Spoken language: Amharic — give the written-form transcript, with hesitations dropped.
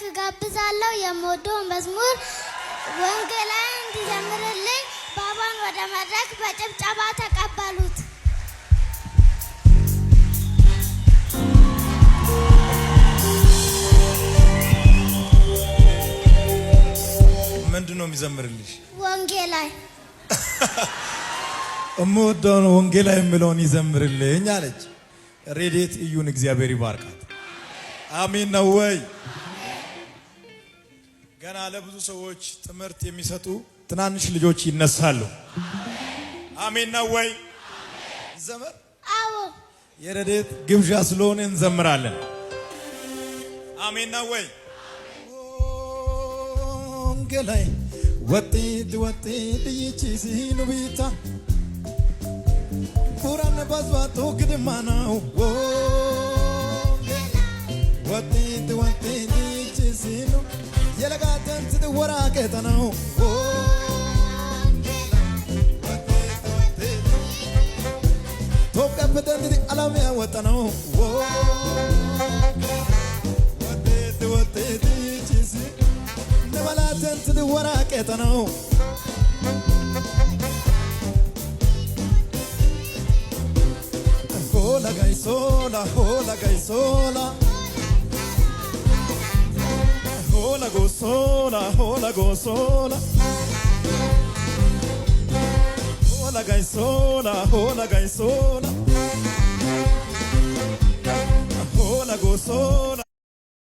መድረክ ጋብዛለሁ። የምወደው መዝሙር ወንጌላዊ እንዲዘምርልኝ ባባን ወደ መድረክ በጭብጨባ ተቀበሉት። ምንድነው የሚዘምርልሽ? ወንጌላዊ እምወደውን ወንጌላዊ የሚለውን ይዘምርልኝ አለች። ሬዲት እዩን እግዚአብሔር ይባርካት። አሜን ነው ወይ? ገና ለብዙ ሰዎች ትምህርት የሚሰጡ ትናንሽ ልጆች ይነሳሉ። አሜን ነው ወይ? ዘመር አዎ፣ የሬዲት ግብዣ ስለሆነ እንዘምራለን። አሜን ነው ወይ? ወንጌላዊ ወጥት ይቺሲኑ ቢታ ቁራን ባዝባቶ ግድማናው ወጥት ይቺሲኑ የለጋተን ትወራ ከተናው ቶፕ ከፈተን ዓለም ያወጣነው ወጥት ይቺሲ ነባላተን ትወራ ከተናው hola gaisola hola gaisola hola gosola hola gosola hola gaisola hola gaisola hola gosola